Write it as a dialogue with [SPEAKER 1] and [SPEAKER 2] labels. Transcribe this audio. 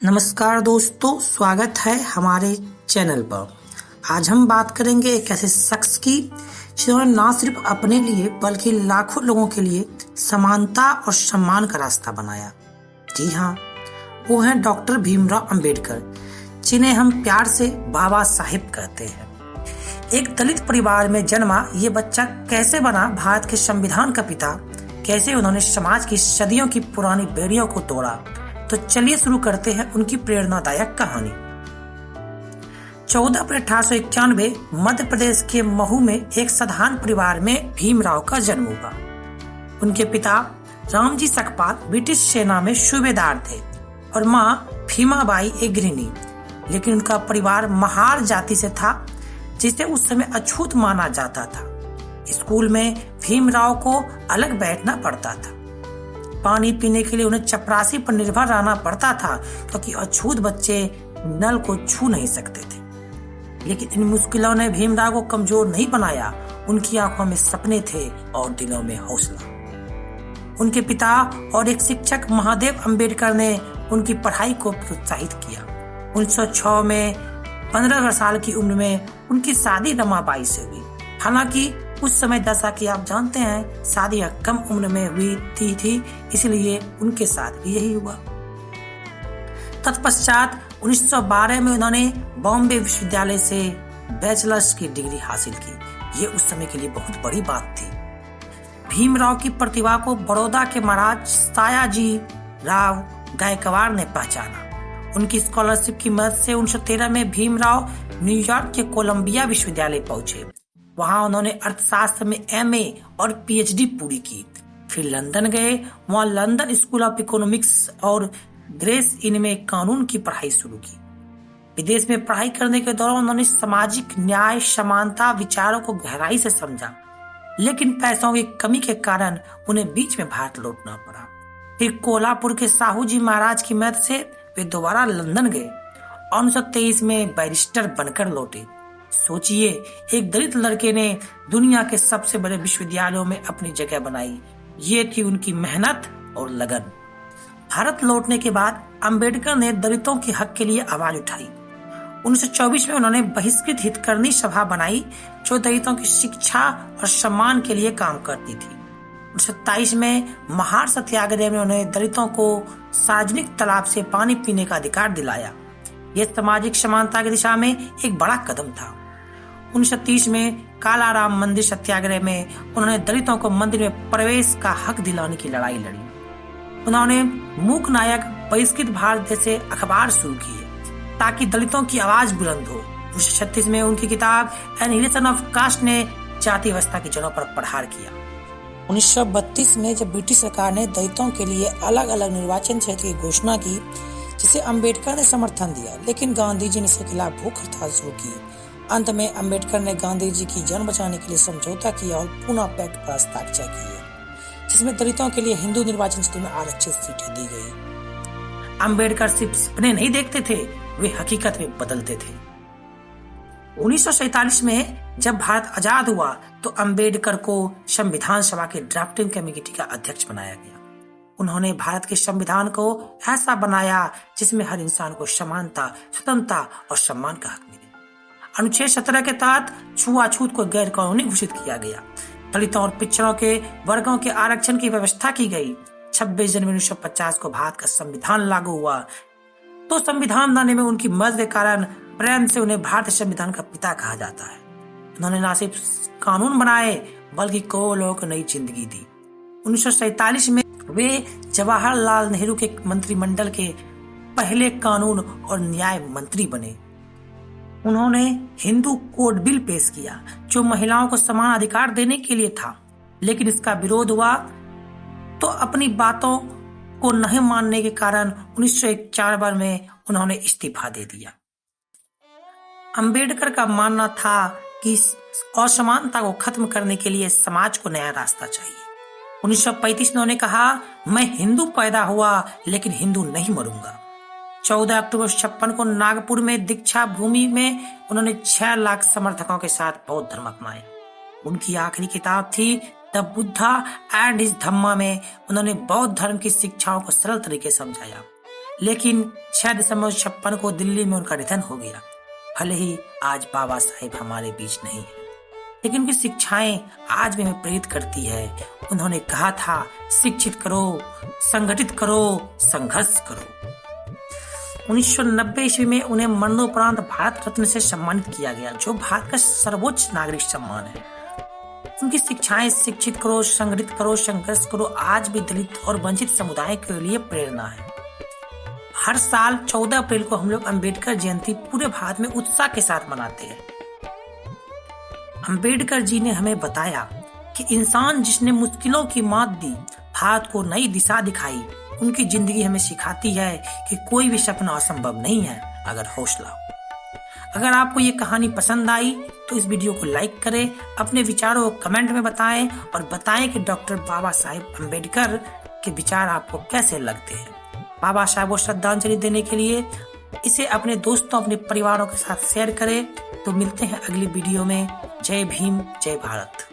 [SPEAKER 1] नमस्कार दोस्तों, स्वागत है हमारे चैनल पर। आज हम बात करेंगे एक ऐसे शख्स की जिन्होंने ना सिर्फ अपने लिए बल्कि लाखों लोगों के लिए समानता और सम्मान का रास्ता बनाया। जी हाँ, वो हैं डॉक्टर भीमराव अंबेडकर, जिन्हें हम प्यार से बाबा साहिब कहते हैं। एक दलित परिवार में जन्मा ये बच्चा कैसे बना भारत के संविधान का पिता, कैसे उन्होंने समाज की सदियों की पुरानी बेड़ियों को तोड़ा, तो चलिए शुरू करते हैं उनकी प्रेरणादायक कहानी। 14 अप्रैल 1891 मध्य प्रदेश के महू में एक साधारण परिवार में भीमराव का जन्म हुआ। उनके पिता रामजी सकपाल ब्रिटिश सेना में सूबेदार थे और मां भीमाबाई एक गृहिणी, लेकिन उनका परिवार महार जाति से था, जिसे उस समय अछूत माना जाता था। स्कूल में भीमराव को अलग बैठना पड़ता था। पानी पीने के लिए उन्हें चपरासी पर निर्भर रहना पड़ता था, क्योंकि अछूत बच्चे नल को छू नहीं सकते थे। लेकिन इन मुश्किलों ने भीमराव को कमजोर नहीं बनाया। उनकी आंखों में सपने थे और दिलों में हौसला। उनके पिता और एक शिक्षक महादेव अंबेडकर ने उनकी पढ़ाई को प्रोत्साहित किया। 1906 में 15 साल की उम्र में उनकी शादी रमाबाई से हुई। हालांकि उस समय जैसा कि आप जानते हैं, शादी कम उम्र में हुई थी, इसलिए उनके साथ भी यही हुआ। तत्पश्चात 1912 में उन्होंने बॉम्बे विश्वविद्यालय से बैचलर्स की डिग्री हासिल की। ये उस समय के लिए बहुत बड़ी बात थी। भीमराव की प्रतिभा को बड़ौदा के महाराज सायाजी राव गायकवाड़ ने पहचाना। उनकी स्कॉलरशिप की मदद से 1913 में भीमराव न्यूयॉर्क के कोलंबिया विश्वविद्यालय पहुंचे। वहां उन्होंने अर्थशास्त्र में एमए और पीएचडी पूरी की। फिर लंदन गए। वहां लंदन स्कूल ऑफ इकोनॉमिक्स और ग्रेस इन में कानून की पढ़ाई शुरू की। विदेश में पढ़ाई करने के दौरान उन्होंने सामाजिक न्याय, समानता विचारों को गहराई से समझा, लेकिन पैसों की कमी के कारण उन्हें बीच में भारत लौटना पड़ा। फिर कोल्हापुर के साहू जी महाराज की मदद से वे दोबारा लंदन गए और 1923 में बैरिस्टर बनकर लौटे। सोचिए, एक दलित लड़के ने दुनिया के सबसे बड़े विश्वविद्यालयों में अपनी जगह बनाई। ये थी उनकी मेहनत और लगन। भारत लौटने के बाद अंबेडकर ने दलितों के हक के लिए आवाज उठाई। 1924 में उन्होंने बहिष्कृत हितकर्मी सभा बनाई, जो दलितों की शिक्षा और सम्मान के लिए काम करती थी। 1927 में महार सत्याग्रह में उन्होंने दलितों को सार्वजनिक तालाब से पानी पीने का अधिकार दिलाया। यह सामाजिक समानता की दिशा में एक बड़ा कदम था। 1930 में कालाराम मंदिर सत्याग्रह में उन्होंने दलितों को मंदिर में प्रवेश का हक दिलाने की लड़ाई लड़ी। उन्होंने मूक नायक बहिष्कृत भारत जैसे अखबार शुरू किए ताकि दलितों की आवाज बुलंद हो। 1936 में उनकी किताब एनिहिलेशन ऑफ कास्ट ने जाति व्यवस्था की जड़ों पर प्रहार किया। 1932 में जब ब्रिटिश सरकार ने दलितों के लिए अलग अलग निर्वाचन क्षेत्र की घोषणा की, जिसे अंबेडकर ने समर्थन दिया, लेकिन गांधी जी ने इसके खिलाफ भूख हड़ताल शुरू की। अंत में अंबेडकर ने गांधी जी की जान बचाने के लिए समझौता किया और पुनः पैक्ट पर हस्ताक्षर किए, जिसमें दलितों के लिए हिंदू निर्वाचन क्षेत्र में आरक्षित सीटें दी गई। अंबेडकर सिर्फ सपने नहीं देखते थे, वे हकीकत में बदलते थे। 1947 में जब भारत आजाद हुआ तो अंबेडकर को संविधान सभा के ड्राफ्टिंग कमेटी का अध्यक्ष बनाया गया। उन्होंने भारत के संविधान को ऐसा बनाया जिसमें हर इंसान को समानता, स्वतंत्रता और सम्मान का हक मिले। अनुच्छेद 17 के तहत छुआछूत को गैर कानूनी घोषित किया गया। दलितों और पिछड़ों के वर्गों के आरक्षण की व्यवस्था की गई। 26 जनवरी 1950 को भारत का संविधान लागू हुआ, तो संविधान बनाने में उनकी मदद के कारण प्रेम से उन्हें भारतीय संविधान का पिता कहा जाता है। उन्होंने न सिर्फ कानून बनाए बल्कि करोड़ों लोगों को नई जिंदगी दी। 1947 में वे जवाहरलाल नेहरू के मंत्रिमंडल के पहले कानून और न्याय मंत्री बने। उन्होंने हिंदू कोड बिल पेश किया, जो महिलाओं को समान अधिकार देने के लिए था, लेकिन इसका विरोध हुआ तो अपनी बातों को नहीं मानने के कारण 1951 में उन्होंने इस्तीफा दे दिया। अंबेडकर का मानना था कि असमानता को खत्म करने के लिए समाज को नया रास्ता चाहिए। 1935 में उन्होंने कहा, मैं हिंदू पैदा हुआ लेकिन हिंदू नहीं मरूंगा। 14 अक्टूबर 1956 को नागपुर में दीक्षा भूमि में उन्होंने 6 लाख समर्थकों के साथ बौद्ध धर्म अपनाया। उनकी आखिरी किताब थी द बुद्धा एंड हिज धम्मा में उन्होंने बौद्ध धर्म की शिक्षाओं को सरल तरीके से समझाया। लेकिन 6 दिसंबर 1956 को दिल्ली में उनका निधन हो गया। भले ही आज बाबा साहेब हमारे बीच नहीं है, लेकिन उनकी शिक्षाएं आज भी हमें प्रेरित करती है। उन्होंने कहा था, शिक्षित करो, संगठित करो, संघर्ष करो। 1990 ईस्वी में उन्हें मरणोपरांत भारत रत्न से सम्मानित किया गया, जो भारत का सर्वोच्च नागरिक सम्मान है। उनकी शिक्षाएं शिक्षित करो, संगठित करो, संघर्ष करो आज भी दलित और वंचित समुदाय के लिए प्रेरणा है। हर साल 14 अप्रैल को हम लोग अंबेडकर जयंती पूरे भारत में उत्साह के साथ मनाते हैं। अंबेडकर जी ने हमें बताया कि इंसान जिसने मुश्किलों की मात दी, भारत को नई दिशा दिखाई, उनकी जिंदगी हमें सिखाती है कि कोई भी सपना असंभव नहीं है अगर हौसला हो। अगर आपको ये कहानी पसंद आई तो इस वीडियो को लाइक करें, अपने विचारों को कमेंट में बताएं और बताएं कि डॉक्टर बाबा साहेब अम्बेडकर के विचार आपको कैसे लगते हैं। बाबा साहेब को श्रद्धांजलि देने के लिए इसे अपने दोस्तों, अपने परिवारों के साथ शेयर करें। तो मिलते हैं अगली वीडियो में। जय भीम, जय भारत।